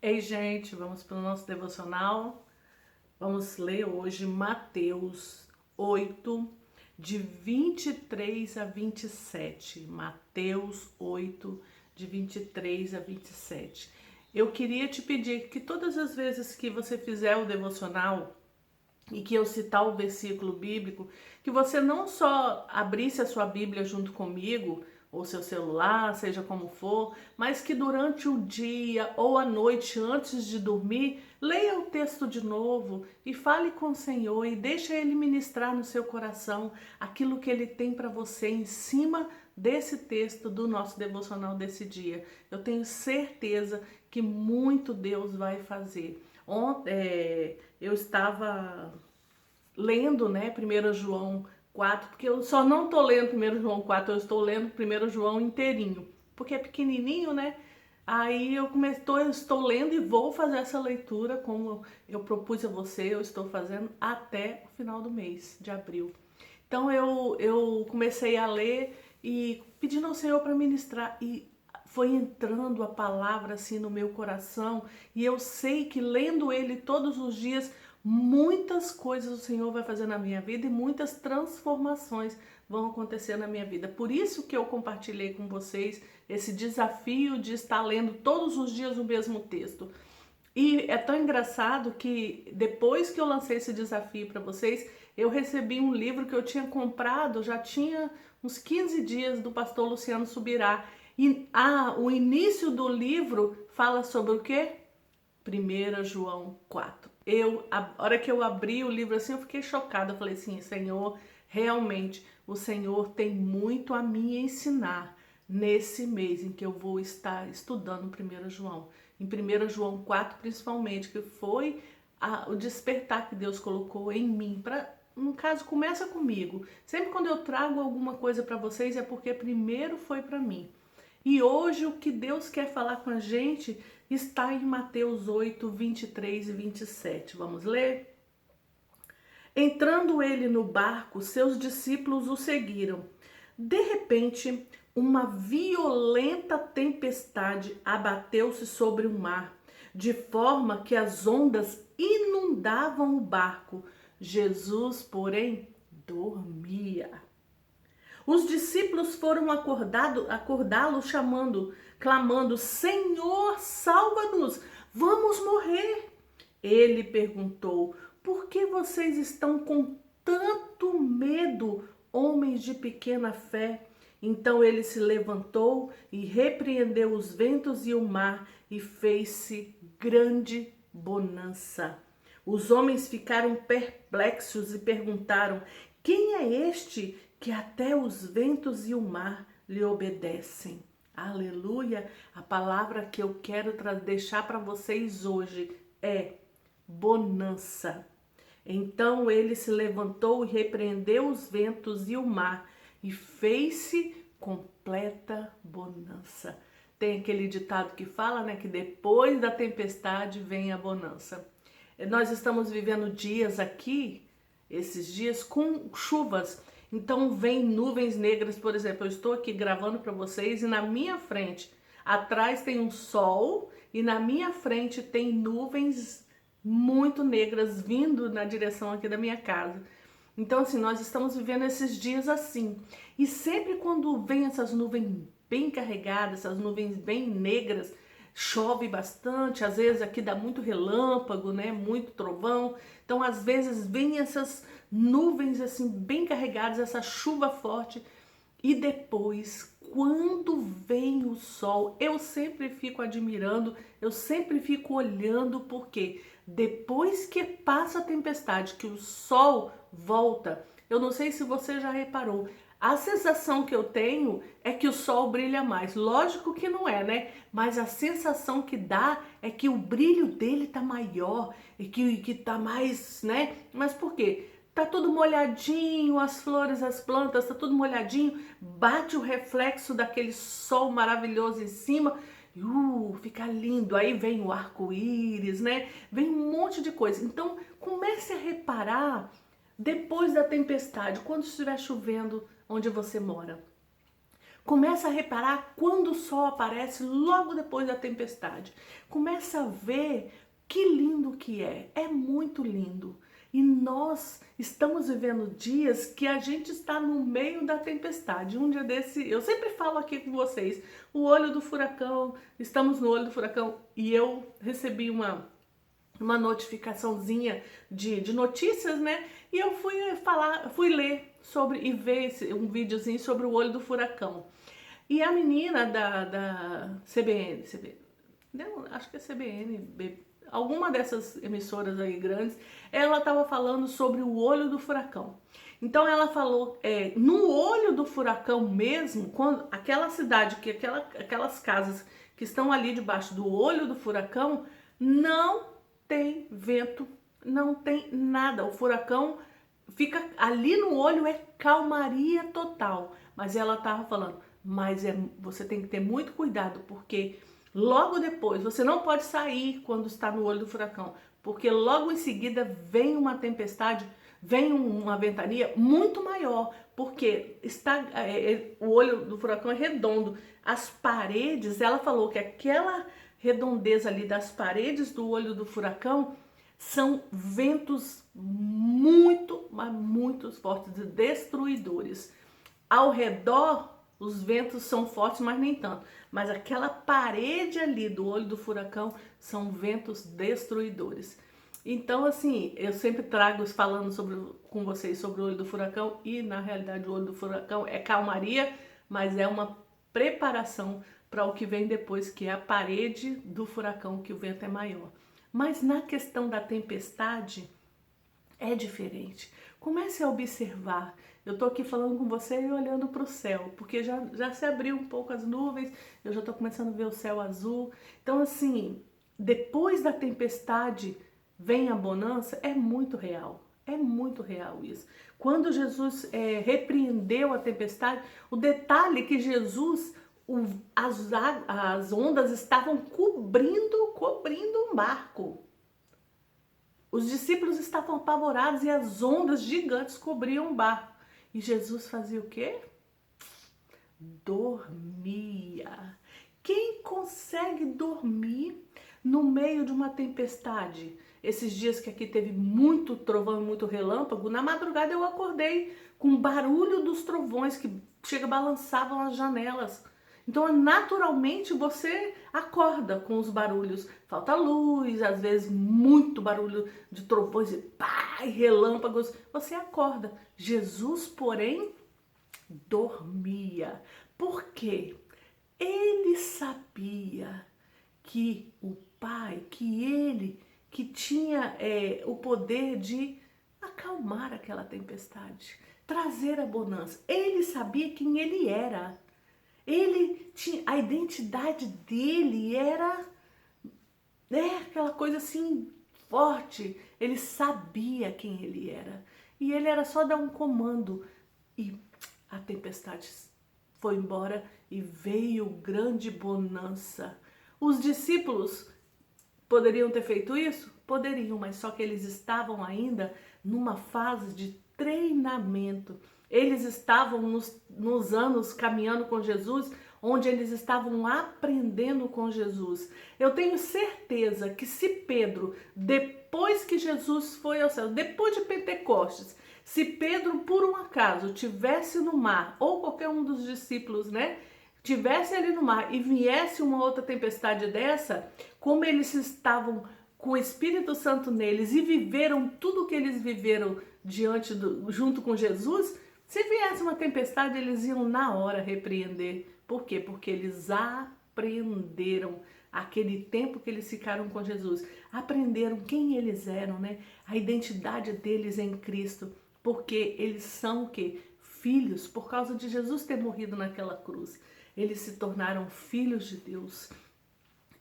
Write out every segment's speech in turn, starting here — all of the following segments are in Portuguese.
Ei, gente, vamos para o nosso devocional. Vamos ler hoje Mateus 8, de 23 a 27. Mateus 8, de 23 a 27. Eu queria te pedir que todas as vezes que você fizer o devocional e que eu citar o versículo bíblico, que você não só abrisse a sua Bíblia junto comigo, ou seu celular, seja como for, mas que durante o dia ou a noite, antes de dormir, leia o texto de novo e fale com o Senhor e deixe Ele ministrar no seu coração aquilo que Ele tem para você em cima desse texto do nosso devocional desse dia. Eu tenho certeza que muito Deus vai fazer. Ontem, eu estava lendo, né, 1 João 4, porque eu só não tô lendo 1 João 4, eu estou lendo 1 João inteirinho, porque é pequenininho, né? Aí eu estou lendo e vou fazer essa leitura como eu propus a você, eu estou fazendo até o final do mês de abril. Então eu comecei a ler e pedindo ao Senhor para ministrar e foi entrando a palavra assim no meu coração e eu sei que lendo ele todos os dias muitas coisas o Senhor vai fazer na minha vida e muitas transformações vão acontecer na minha vida. Por isso que eu compartilhei com vocês esse desafio de estar lendo todos os dias o mesmo texto. E é tão engraçado que depois que eu lancei esse desafio para vocês, eu recebi um livro que eu tinha comprado, já tinha uns 15 dias, do pastor Luciano Subirá. E o início do livro fala sobre o quê? 1 João 4. A hora que eu abri o livro assim, eu fiquei chocada. Eu falei assim, Senhor, realmente o Senhor tem muito a me ensinar nesse mês em que eu vou estar estudando 1 João. Em 1 João 4, principalmente, que foi o despertar que Deus colocou em mim. No caso, começa comigo. Sempre quando eu trago alguma coisa para vocês é porque primeiro foi para mim. E hoje o que Deus quer falar com a gente está em Mateus 8, 23 e 27. Vamos ler? Entrando ele no barco, seus discípulos o seguiram. De repente, uma violenta tempestade abateu-se sobre o mar, de forma que as ondas inundavam o barco. Jesus, porém, dormia. Os discípulos foram acordá-lo clamando: Senhor, salva-nos, vamos morrer. Ele perguntou: Por que vocês estão com tanto medo, homens de pequena fé? Então ele se levantou e repreendeu os ventos e o mar, e fez-se grande bonança. Os homens ficaram perplexos e perguntaram: Quem é este que até os ventos e o mar lhe obedecem? Aleluia! A palavra que eu quero deixar para vocês hoje é bonança. Então ele se levantou e repreendeu os ventos e o mar, e fez-se completa bonança. Tem aquele ditado que fala, né, que depois da tempestade vem a bonança. Nós estamos vivendo dias aqui, esses dias, com chuvas. Então vem nuvens negras, por exemplo, eu estou aqui gravando para vocês e na minha frente, atrás tem um sol e na minha frente tem nuvens muito negras vindo na direção aqui da minha casa. Então, assim, nós estamos vivendo esses dias assim. E sempre quando vem essas nuvens bem carregadas, essas nuvens bem negras, chove bastante, às vezes aqui dá muito relâmpago, né? Muito trovão. Então, às vezes vem essas nuvens assim bem carregadas, essa chuva forte. E depois, quando vem o sol, eu sempre fico admirando, eu sempre fico olhando, porque depois que passa a tempestade, que o sol volta, eu não sei se você já reparou, a sensação que eu tenho é que o sol brilha mais. Lógico que não é, né? Mas a sensação que dá é que o brilho dele tá maior e que tá mais, né? Mas por quê? Tá tudo molhadinho, as flores, as plantas, tá tudo molhadinho, bate o reflexo daquele sol maravilhoso em cima, e fica lindo. Aí vem o arco-íris, né? Vem um monte de coisa. Então, comece a reparar depois da tempestade, quando estiver chovendo onde você mora. Começa a reparar quando o sol aparece logo depois da tempestade. Começa a ver que lindo que é. É muito lindo. E nós estamos vivendo dias que a gente está no meio da tempestade. Um dia desse, eu sempre falo aqui com vocês, o olho do furacão, estamos no olho do furacão, e eu recebi uma notificaçãozinha de notícias, né? E eu fui ler sobre e ver um videozinho sobre o olho do furacão. E a menina da CBN, não, acho que é CBN, alguma dessas emissoras aí grandes, ela estava falando sobre o olho do furacão. Então ela falou, no olho do furacão mesmo, quando aquela cidade, aquelas casas que estão ali debaixo do olho do furacão, não tem vento, não tem nada. O furacão fica ali no olho, é calmaria total. Mas ela estava falando, mas você tem que ter muito cuidado, porque logo depois, você não pode sair quando está no olho do furacão, porque logo em seguida vem uma tempestade, vem uma ventania muito maior, porque o olho do furacão é redondo. As paredes, ela falou que aquela redondeza ali das paredes do olho do furacão são ventos muito, mas muito fortes e destruidores. Ao redor, os ventos são fortes, mas nem tanto. Mas aquela parede ali do olho do furacão são ventos destruidores. Então, assim, eu sempre trago falando com vocês sobre o olho do furacão, e na realidade o olho do furacão é calmaria, mas é uma preparação para o que vem depois, que é a parede do furacão, que o vento é maior. Mas na questão da tempestade é diferente. Comece a observar. Eu tô aqui falando com você e olhando para o céu, porque já se abriu um pouco as nuvens, eu já tô começando a ver o céu azul. Então, assim, depois da tempestade vem a bonança, é muito real. É muito real isso. Quando Jesus repreendeu a tempestade, o detalhe é que Jesus, as ondas estavam cobrindo um barco. Os discípulos estavam apavorados e as ondas gigantes cobriam o barco. E Jesus fazia o quê? Dormia. Quem consegue dormir no meio de uma tempestade? Esses dias que aqui teve muito trovão e muito relâmpago, na madrugada eu acordei com o barulho dos trovões que balançavam as janelas. Então, naturalmente, você acorda com os barulhos. Falta luz, às vezes muito barulho de trovões e relâmpagos. Você acorda. Jesus, porém, dormia. Por quê? Ele sabia que o Pai, que tinha o poder de acalmar aquela tempestade, trazer a bonança. Ele sabia quem ele era. Ele tinha, a identidade dele era aquela coisa assim forte. Ele sabia quem ele era. E ele era só dar um comando e a tempestade foi embora e veio grande bonança. Os discípulos poderiam ter feito isso? Poderiam, mas só que eles estavam ainda numa fase de treinamento. Eles estavam nos anos caminhando com Jesus, onde eles estavam aprendendo com Jesus. Eu tenho certeza que se Pedro, depois que Jesus foi ao céu, depois de Pentecostes, se Pedro, por um acaso, tivesse no mar, ou qualquer um dos discípulos, né, tivesse ali no mar e viesse uma outra tempestade dessa, como eles estavam com o Espírito Santo neles e viveram tudo o que eles viveram junto com Jesus, se viesse uma tempestade, eles iam na hora repreender. Por quê? Porque eles aprenderam aquele tempo que eles ficaram com Jesus. Aprenderam quem eles eram, né? A identidade deles em Cristo. Porque eles são o quê? Filhos, por causa de Jesus ter morrido naquela cruz. Eles se tornaram filhos de Deus.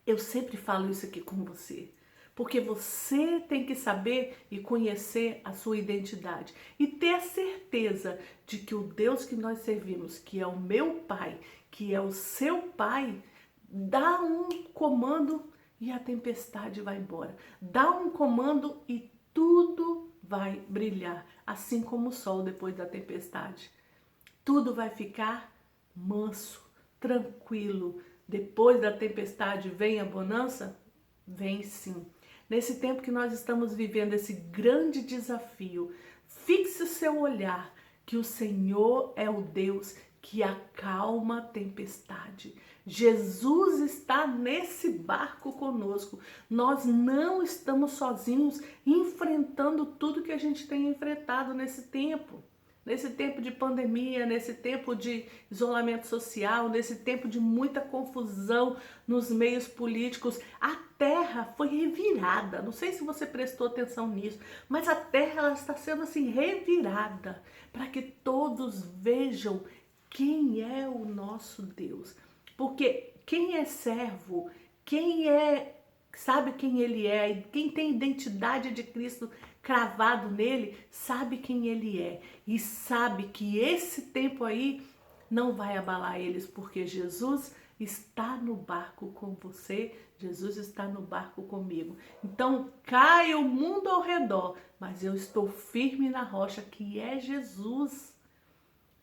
Eu sempre falo isso aqui com você. Porque você tem que saber e conhecer a sua identidade. E ter a certeza de que o Deus que nós servimos, que é o meu Pai, que é o seu Pai, dá um comando e a tempestade vai embora. Dá um comando e tudo vai brilhar. Assim como o sol depois da tempestade. Tudo vai ficar manso, tranquilo. Depois da tempestade vem a bonança? Vem sim. Nesse tempo que nós estamos vivendo esse grande desafio, fixe o seu olhar que o Senhor é o Deus que acalma a tempestade. Jesus está nesse barco conosco. Nós não estamos sozinhos enfrentando tudo que a gente tem enfrentado nesse tempo. Nesse tempo de pandemia, nesse tempo de isolamento social, nesse tempo de muita confusão nos meios políticos, a terra foi revirada. Não sei se você prestou atenção nisso, mas a terra ela está sendo assim revirada para que todos vejam quem é o nosso Deus. Porque quem é servo, sabe quem ele é, e quem tem identidade de Cristo cravado nele, sabe quem ele é e sabe que esse tempo aí não vai abalar eles, porque Jesus está no barco com você, Jesus está no barco comigo. Então cai o mundo ao redor, mas eu estou firme na rocha que é Jesus.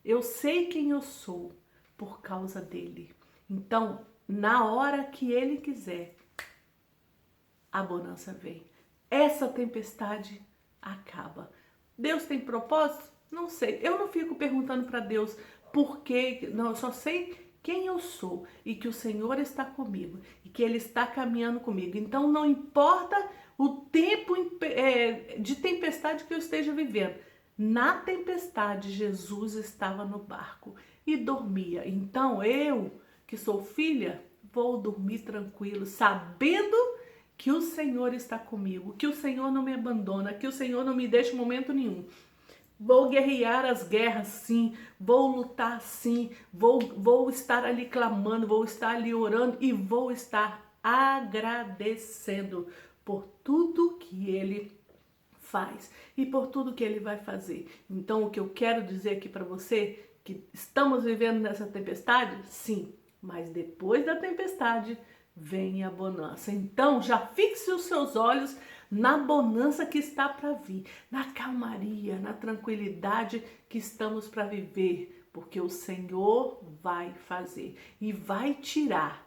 Eu sei quem eu sou por causa dele. Então, na hora que ele quiser, a bonança vem. Essa tempestade acaba. Deus tem propósito? Não sei. Eu não fico perguntando para Deus por quê. Não, eu só sei quem eu sou e que o Senhor está comigo e que Ele está caminhando comigo. Então, não importa o tempo de tempestade que eu esteja vivendo. Na tempestade, Jesus estava no barco e dormia. Então, eu, que sou filha, vou dormir tranquilo, sabendo que o Senhor está comigo, que o Senhor não me abandona, que o Senhor não me deixa em momento nenhum. Vou guerrear as guerras sim, vou lutar sim, vou estar ali clamando, vou estar ali orando e vou estar agradecendo por tudo que Ele faz e por tudo que Ele vai fazer. Então, o que eu quero dizer aqui para você, que estamos vivendo nessa tempestade, sim, mas depois da tempestade vem a bonança. Então, já fixe os seus olhos na bonança que está para vir, na calmaria, na tranquilidade que estamos para viver, porque o Senhor vai fazer e vai tirar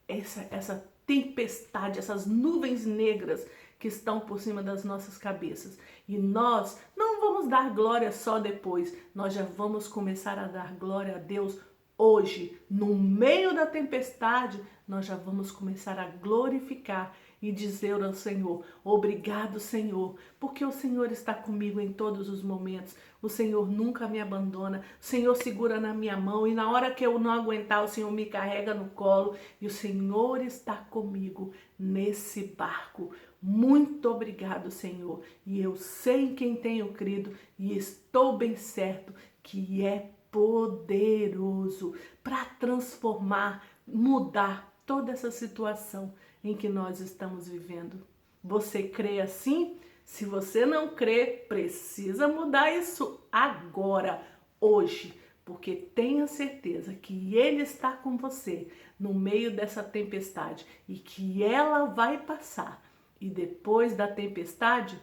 essa tempestade, essas nuvens negras que estão por cima das nossas cabeças. E nós não vamos dar glória só depois, nós já vamos começar a dar glória a Deus hoje, no meio da tempestade, nós já vamos começar a glorificar e dizer ao Senhor, obrigado Senhor, porque o Senhor está comigo em todos os momentos, o Senhor nunca me abandona, o Senhor segura na minha mão e na hora que eu não aguentar, o Senhor me carrega no colo e o Senhor está comigo nesse barco. Muito obrigado, Senhor, e eu sei em quem tenho crido e estou bem certo que é poderoso para transformar, mudar toda essa situação em que nós estamos vivendo. Você crê assim? Se você não crê, precisa mudar isso agora, hoje, porque tenha certeza que Ele está com você no meio dessa tempestade e que ela vai passar. E depois da tempestade,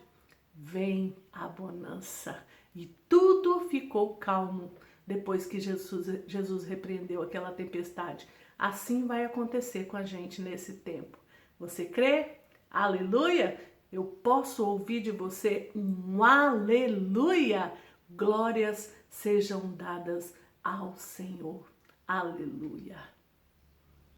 vem a bonança. E tudo ficou calmo depois que Jesus repreendeu aquela tempestade. Assim vai acontecer com a gente nesse tempo. Você crê? Aleluia! Eu posso ouvir de você um aleluia! Glórias sejam dadas ao Senhor. Aleluia!